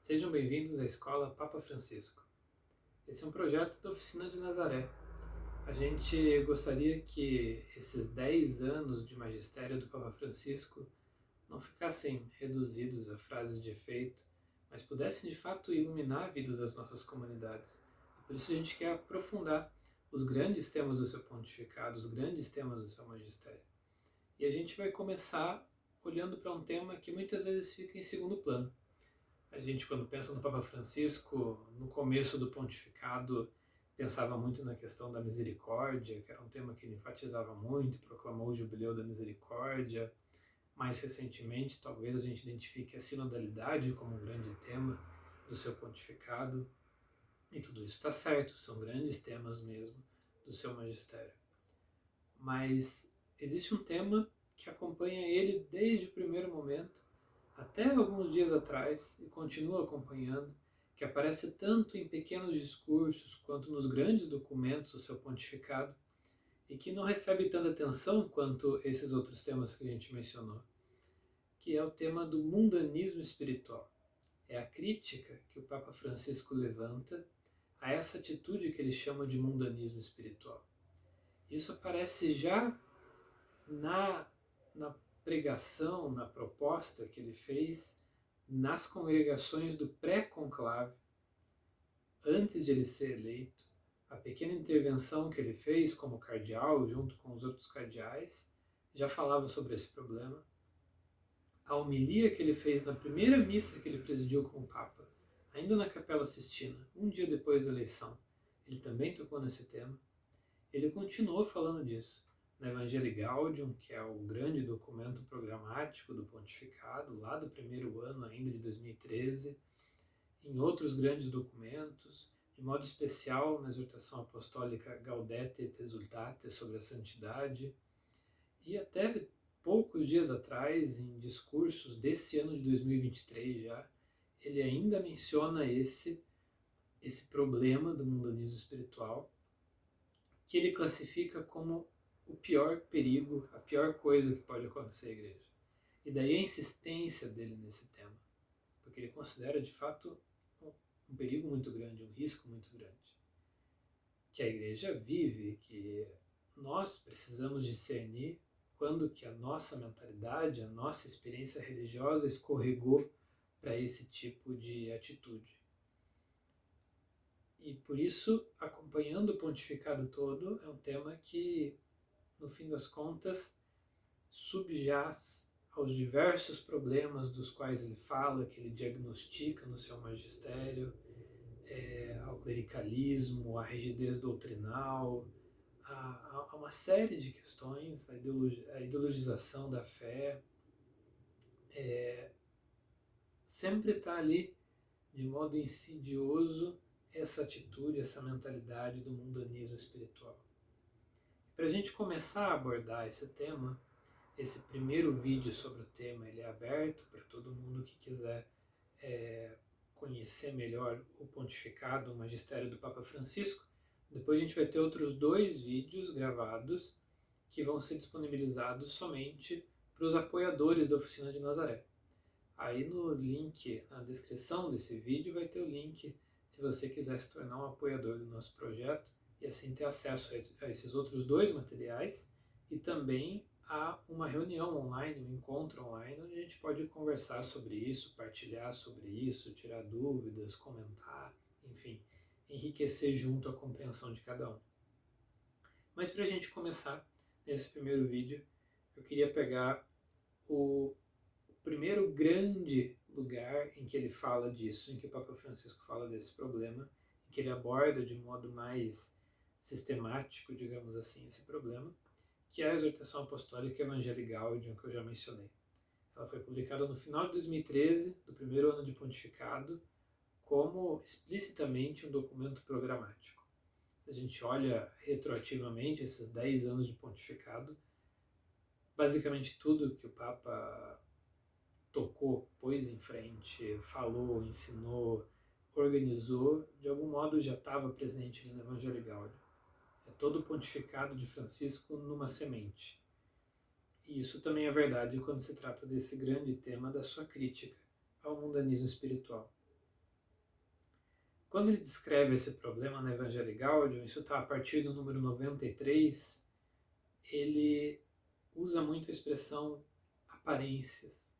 Sejam bem-vindos à Escola Papa Francisco. Esse é um projeto da Oficina de Nazaré. A gente gostaria que esses 10 anos de magistério do Papa Francisco não ficassem reduzidos a frases de efeito, mas pudessem de fato iluminar a vida das nossas comunidades. E por isso a gente quer aprofundar os grandes temas do seu pontificado, os grandes temas do seu magistério. E a gente vai começar olhando para um tema que muitas vezes fica em segundo plano. A gente, quando pensa no Papa Francisco, no começo do pontificado, pensava muito na questão da misericórdia, que era um tema que ele enfatizava muito, proclamou o Jubileu da Misericórdia. Mais recentemente, talvez a gente identifique a sinodalidade como um grande tema do seu pontificado. E tudo isso está certo, são grandes temas mesmo do seu magistério. Mas existe um tema que acompanha ele desde o primeiro momento, até alguns dias atrás, e continua acompanhando, que aparece tanto em pequenos discursos quanto nos grandes documentos do seu pontificado, e que não recebe tanta atenção quanto esses outros temas que a gente mencionou, que é o tema do mundanismo espiritual. É a crítica que o Papa Francisco levanta a essa atitude que ele chama de mundanismo espiritual. Isso aparece já na pregação, na proposta que ele fez nas congregações do pré-conclave, antes de ele ser eleito, a pequena intervenção que ele fez como cardeal, junto com os outros cardeais, já falava sobre esse problema. A homilia que ele fez na primeira missa que ele presidiu com o Papa, ainda na Capela Sistina, um dia depois da eleição, ele também tocou nesse tema. Ele continuou falando disso no Evangelii Gaudium, que é o grande documento programático do pontificado, lá do primeiro ano ainda de 2013, em outros grandes documentos, de modo especial na exortação apostólica Gaudete et Exsultate sobre a santidade, e até poucos dias atrás, em discursos desse ano de 2023 já, ele ainda menciona esse problema do mundanismo espiritual, que ele classifica como o pior perigo, a pior coisa que pode acontecer à igreja. E daí a insistência dele nesse tema, porque ele considera de fato um perigo muito grande, um risco muito grande, que a igreja vive, que nós precisamos discernir quando que a nossa mentalidade, a nossa experiência religiosa escorregou para esse tipo de atitude. E por isso, acompanhando o pontificado todo, é um tema que, no fim das contas, subjaz aos diversos problemas dos quais ele fala, que ele diagnostica no seu magistério, ao clericalismo, à rigidez doutrinal, a uma série de questões, a ideologização da fé, sempre está ali de modo insidioso essa atitude, essa mentalidade do mundanismo espiritual. Para a gente começar a abordar esse tema, esse primeiro vídeo sobre o tema ele é aberto para todo mundo que quiser conhecer melhor o pontificado, o magistério do Papa Francisco. Depois a gente vai ter outros 2 vídeos gravados que vão ser disponibilizados somente para os apoiadores da Oficina de Nazaré. Aí no link, na descrição desse vídeo, vai ter o link se você quiser se tornar um apoiador do nosso projeto e assim ter acesso a esses outros 2 materiais e também a uma reunião online, um encontro online, onde a gente pode conversar sobre isso, partilhar sobre isso, tirar dúvidas, comentar, enfim, enriquecer junto a compreensão de cada um. Mas para a gente começar nesse primeiro vídeo, eu queria pegar o primeiro grande lugar em que ele fala disso, em que o Papa Francisco fala desse problema, em que ele aborda de modo mais sistemático, digamos assim, esse problema, que é a exortação apostólica Evangelii Gaudium, que eu já mencionei. Ela foi publicada no final de 2013, do primeiro ano de pontificado, como explicitamente um documento programático. Se a gente olha retroativamente esses 10 anos de pontificado, basicamente tudo que o Papa tocou, pôs em frente, falou, ensinou, organizou, de algum modo já estava presente no Evangelii Gaudium. É todo o pontificado de Francisco numa semente. E isso também é verdade quando se trata desse grande tema da sua crítica ao mundanismo espiritual. Quando ele descreve esse problema no Evangelii Gaudium, isso está a partir do número 93, ele usa muito a expressão aparências.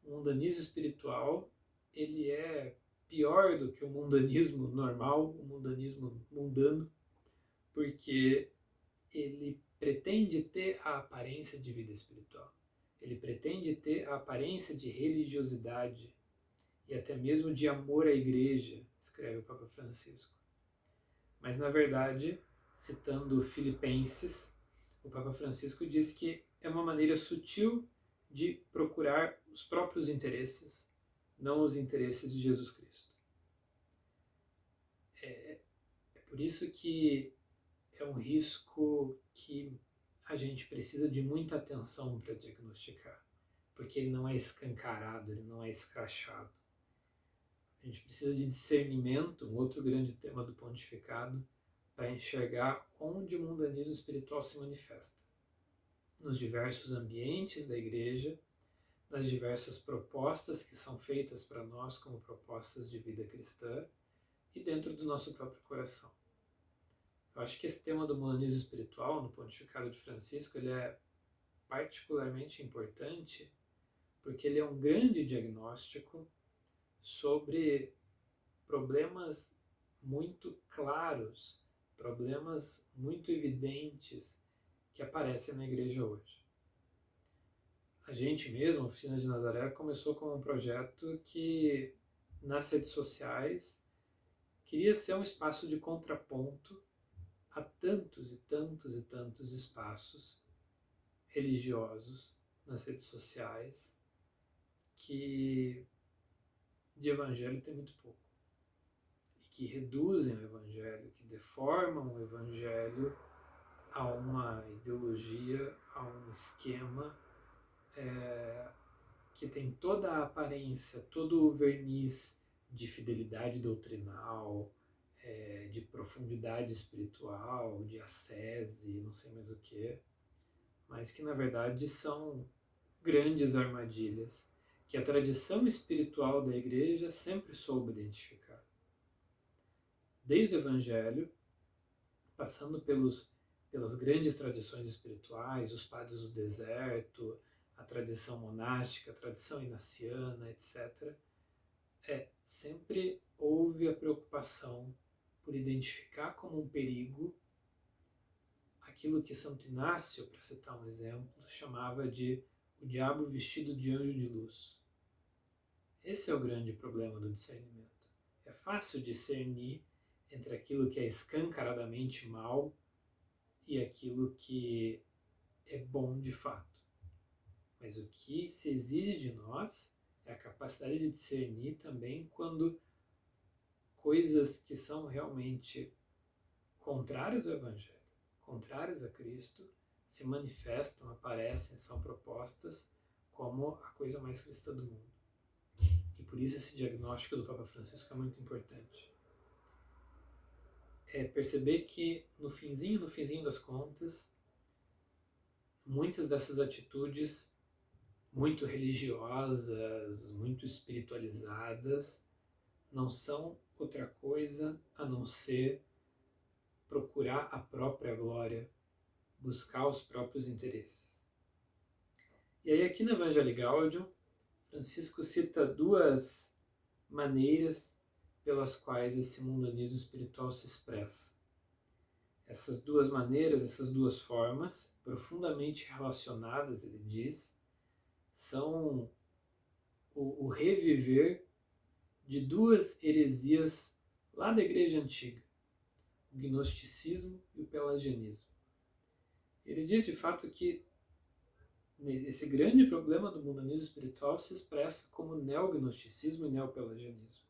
O mundanismo espiritual, ele é pior do que o mundanismo normal, o mundanismo mundano, porque ele pretende ter a aparência de vida espiritual. Ele pretende ter a aparência de religiosidade e até mesmo de amor à igreja, escreve o Papa Francisco. Mas, na verdade, citando Filipenses, o Papa Francisco diz que é uma maneira sutil de procurar os próprios interesses, não os interesses de Jesus Cristo. É por isso que é um risco que a gente precisa de muita atenção para diagnosticar, porque ele não é escancarado, ele não é escrachado. A gente precisa de discernimento, um outro grande tema do pontificado, para enxergar onde o mundanismo espiritual se manifesta. Nos diversos ambientes da igreja, nas diversas propostas que são feitas para nós como propostas de vida cristã e dentro do nosso próprio coração. Eu acho que esse tema do mundanismo espiritual, no pontificado de Francisco, ele é particularmente importante porque ele é um grande diagnóstico sobre problemas muito claros, problemas muito evidentes que aparecem na igreja hoje. A gente mesmo, a Oficina de Nazaré, começou como um projeto que, nas redes sociais, queria ser um espaço de contraponto a tantos e tantos e tantos espaços religiosos nas redes sociais que de evangelho tem muito pouco e que reduzem o evangelho, que deformam o evangelho a uma ideologia, a um esquema que tem toda a aparência, todo o verniz de fidelidade doutrinal, de profundidade espiritual, de ascese, não sei mais o que, mas que na verdade são grandes armadilhas que a tradição espiritual da igreja sempre soube identificar. Desde o Evangelho, passando pelas grandes tradições espirituais, os padres do deserto, a tradição monástica, a tradição inaciana, etc., sempre houve a preocupação por identificar como um perigo aquilo que Santo Inácio, para citar um exemplo, chamava de o diabo vestido de anjo de luz. Esse é o grande problema do discernimento. É fácil discernir entre aquilo que é escancaradamente mal e aquilo que é bom de fato. Mas o que se exige de nós é a capacidade de discernir também quando coisas que são realmente contrárias ao Evangelho, contrárias a Cristo, se manifestam, aparecem, são propostas como a coisa mais cristã do mundo. E por isso esse diagnóstico do Papa Francisco é muito importante. É perceber que no finzinho das contas, muitas dessas atitudes muito religiosas, muito espiritualizadas, não são outra coisa a não ser procurar a própria glória, buscar os próprios interesses. E aí aqui no Evangelii Gaudium, Francisco cita duas maneiras pelas quais esse mundanismo espiritual se expressa. Essas duas maneiras, essas duas formas, profundamente relacionadas, ele diz, são o reviver de duas heresias lá da Igreja Antiga, o gnosticismo e o pelagianismo. Ele diz de fato que esse grande problema do mundanismo espiritual se expressa como neognosticismo e neopelagianismo.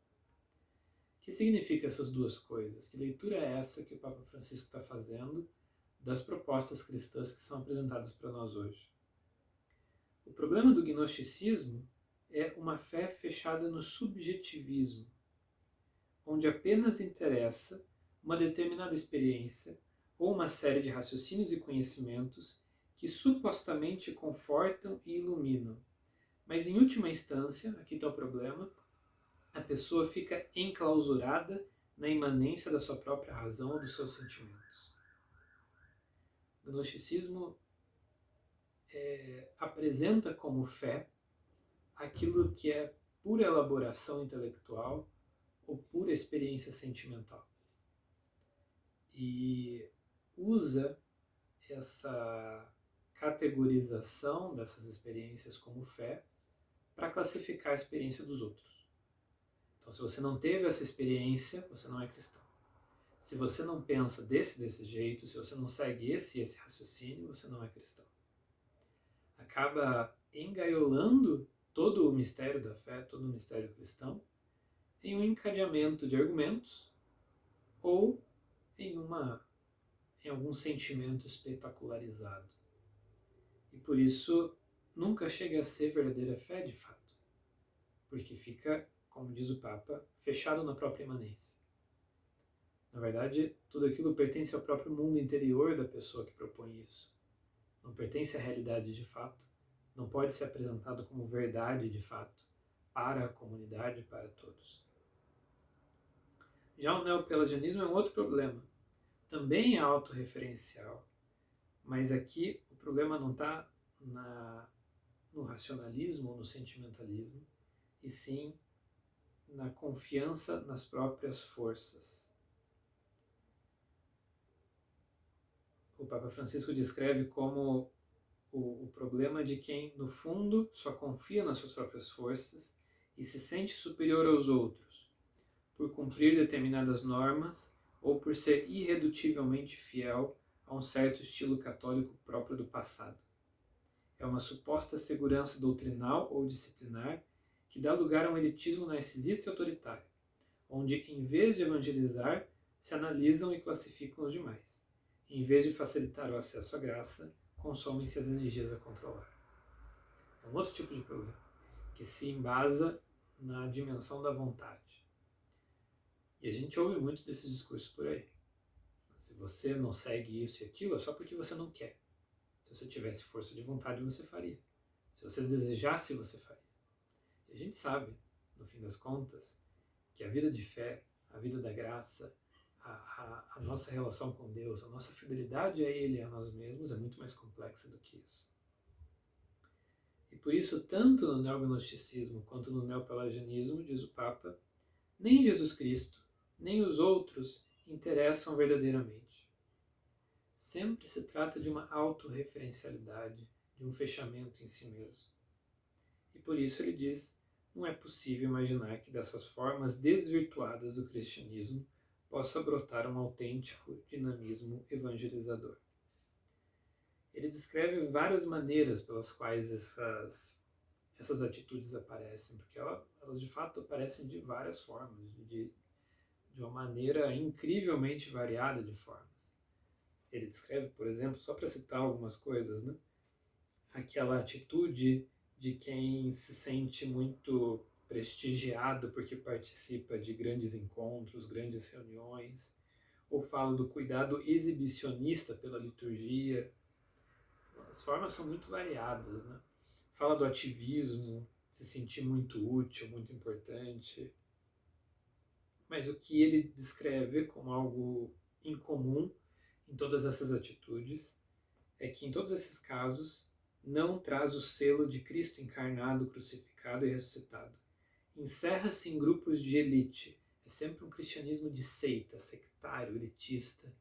O que significa essas duas coisas? Que leitura é essa que o Papa Francisco está fazendo das propostas cristãs que são apresentadas para nós hoje? O problema do gnosticismo é uma fé fechada no subjetivismo, onde apenas interessa uma determinada experiência ou uma série de raciocínios e conhecimentos que supostamente confortam e iluminam. Mas, em última instância, aqui está o problema, a pessoa fica enclausurada na imanência da sua própria razão ou dos seus sentimentos. O gnosticismo apresenta como fé aquilo que é pura elaboração intelectual ou pura experiência sentimental. E usa essa categorização dessas experiências como fé para classificar a experiência dos outros. Então, se você não teve essa experiência, você não é cristão. Se você não pensa desse jeito, se você não segue esse raciocínio, você não é cristão. Acaba engaiolando todo o mistério da fé, todo o mistério cristão, em um encadeamento de argumentos ou em algum sentimento espetacularizado. E por isso nunca chega a ser verdadeira fé de fato, porque fica, como diz o Papa, fechado na própria imanência. Na verdade, tudo aquilo pertence ao próprio mundo interior da pessoa que propõe isso. Não pertence à realidade de fato, não pode ser apresentado como verdade de fato para a comunidade, para todos. Já o neopelagianismo é um outro problema. Também é autorreferencial, mas aqui o problema não está no racionalismo ou no sentimentalismo, e sim na confiança nas próprias forças. O Papa Francisco descreve como o problema de quem, no fundo, só confia nas suas próprias forças e se sente superior aos outros, por cumprir determinadas normas ou por ser irredutivelmente fiel a um certo estilo católico próprio do passado. É uma suposta segurança doutrinal ou disciplinar que dá lugar a um elitismo narcisista e autoritário, onde, em vez de evangelizar, se analisam e classificam os demais. Em vez de facilitar o acesso à graça, consomem-se as energias a controlar. É um outro tipo de problema, que se embasa na dimensão da vontade. E a gente ouve muito desses discursos por aí. Se você não segue isso e aquilo, é só porque você não quer. Se você tivesse força de vontade, você faria. Se você desejasse, você faria. E a gente sabe, no fim das contas, que a vida de fé, a vida da graça, a nossa relação com Deus, a nossa fidelidade a Ele e a nós mesmos é muito mais complexa do que isso. E por isso, tanto no neognosticismo quanto no neopelagianismo, diz o Papa, nem Jesus Cristo, nem os outros interessam verdadeiramente. Sempre se trata de uma autorreferencialidade, de um fechamento em si mesmo. E por isso ele diz, não é possível imaginar que dessas formas desvirtuadas do cristianismo possa brotar um autêntico dinamismo evangelizador. Ele descreve várias maneiras pelas quais essas atitudes aparecem, porque elas de fato aparecem de várias formas, de uma maneira incrivelmente variada de formas. Ele descreve, por exemplo, só para citar algumas coisas, né? Aquela atitude de quem se sente muito prestigiado porque participa de grandes encontros, grandes reuniões, ou fala do cuidado exibicionista pela liturgia. As formas são muito variadas, né? Fala do ativismo, se sentir muito útil, muito importante. Mas o que ele descreve como algo incomum em todas essas atitudes é que, em todos esses casos, não traz o selo de Cristo encarnado, crucificado e ressuscitado. Encerra-se em grupos de elite. É sempre um cristianismo de seita, sectário, elitista,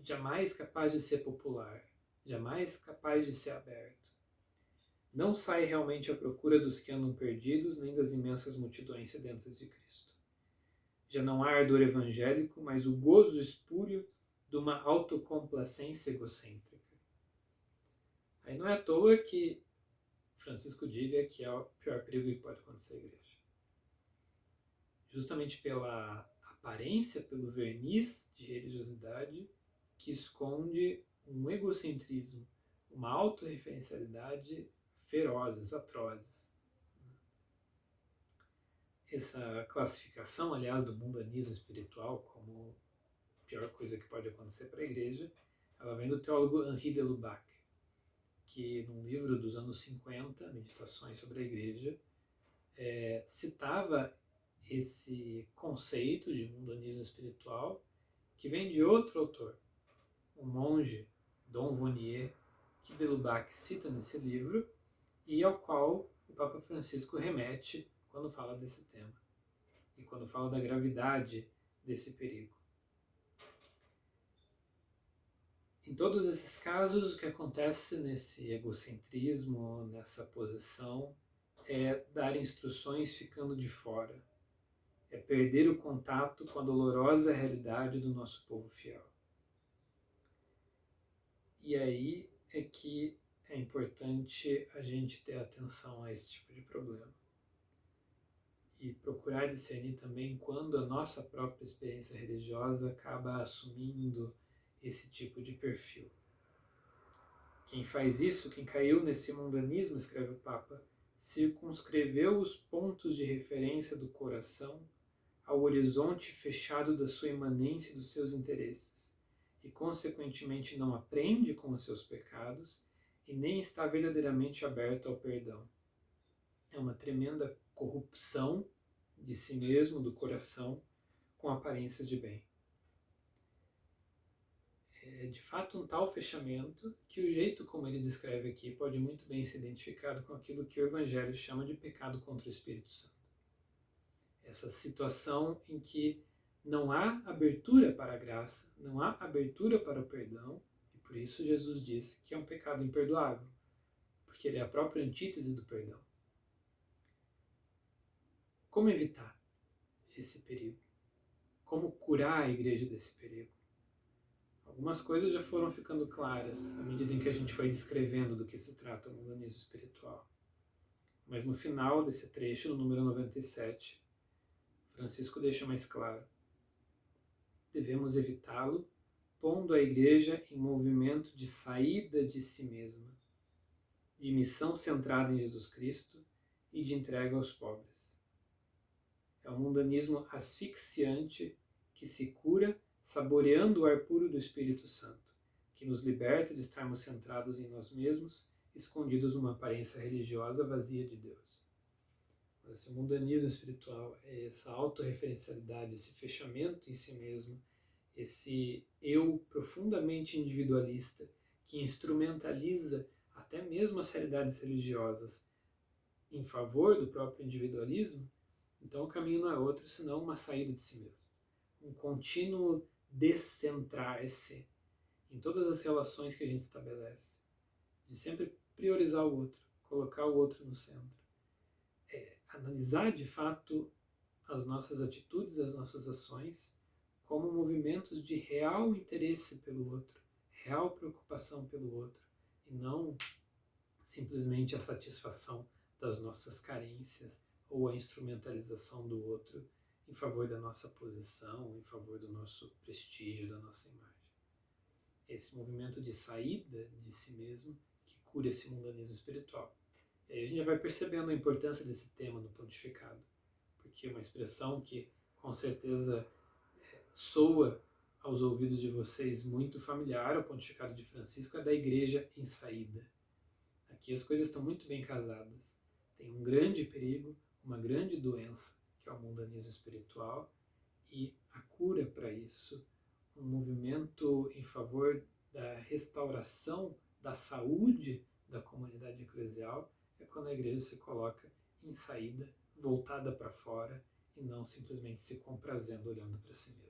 jamais capaz de ser popular, jamais capaz de ser aberto. Não sai realmente à procura dos que andam perdidos, nem das imensas multidões sedentas de Cristo. Já não há ardor evangélico, mas o gozo espúrio de uma autocomplacência egocêntrica. Aí não é à toa que Francisco diga que é o pior perigo que pode acontecer à igreja. Justamente pela aparência, pelo verniz de religiosidade que esconde um egocentrismo, uma autorreferencialidade ferozes, atrozes. Essa classificação, aliás, do mundanismo espiritual como a pior coisa que pode acontecer para a igreja, ela vem do teólogo Henri de Lubac, que num livro dos anos 50, Meditações sobre a Igreja, citava esse conceito de mundanismo espiritual que vem de outro autor, um monge, Dom Vonier, que de Lubac cita nesse livro e ao qual o Papa Francisco remete quando fala desse tema e quando fala da gravidade desse perigo. Em todos esses casos, o que acontece nesse egocentrismo, nessa posição, é dar instruções ficando de fora, é perder o contato com a dolorosa realidade do nosso povo fiel. E aí é que é importante a gente ter atenção a esse tipo de problema. E procurar discernir também quando a nossa própria experiência religiosa acaba assumindo esse tipo de perfil. Quem faz isso, quem caiu nesse mundanismo, escreve o Papa, circunscreveu os pontos de referência do coração ao horizonte fechado da sua imanência e dos seus interesses, e consequentemente não aprende com os seus pecados e nem está verdadeiramente aberto ao perdão. É uma tremenda corrupção de si mesmo, do coração, com aparências de bem. É de fato um tal fechamento que o jeito como ele descreve aqui pode muito bem ser identificado com aquilo que o Evangelho chama de pecado contra o Espírito Santo. Essa situação em que não há abertura para a graça, não há abertura para o perdão, e por isso Jesus diz que é um pecado imperdoável, porque ele é a própria antítese do perdão. Como evitar esse perigo? Como curar a igreja desse perigo? Algumas coisas já foram ficando claras à medida em que a gente foi descrevendo do que se trata o mundanismo espiritual. Mas no final desse trecho, no número 97, Francisco deixa mais claro. Devemos evitá-lo, pondo a igreja em movimento de saída de si mesma, de missão centrada em Jesus Cristo e de entrega aos pobres. É um mundanismo asfixiante que se cura saboreando o ar puro do Espírito Santo, que nos liberta de estarmos centrados em nós mesmos, escondidos numa aparência religiosa vazia de Deus. Esse mundanismo espiritual é essa autorreferencialidade, esse fechamento em si mesmo, esse eu profundamente individualista que instrumentaliza até mesmo as realidades religiosas em favor do próprio individualismo. Então o caminho não é outro senão uma saída de si mesmo, um contínuo descentrar-se em todas as relações que a gente estabelece, de sempre priorizar o outro, colocar o outro no centro. Analisar de fato as nossas atitudes, as nossas ações, como movimentos de real interesse pelo outro, real preocupação pelo outro, e não simplesmente a satisfação das nossas carências ou a instrumentalização do outro em favor da nossa posição, em favor do nosso prestígio, da nossa imagem. Esse movimento de saída de si mesmo que cura esse mundanismo espiritual. E aí a gente já vai percebendo a importância desse tema no pontificado, porque é uma expressão que com certeza soa aos ouvidos de vocês muito familiar, o pontificado de Francisco é da igreja em saída. Aqui as coisas estão muito bem casadas. Tem um grande perigo, uma grande doença, que é o mundanismo espiritual, e a cura para isso, um movimento em favor da restauração da saúde da comunidade eclesial, é quando a igreja se coloca em saída, voltada para fora, e não simplesmente se comprazendo olhando para si mesma.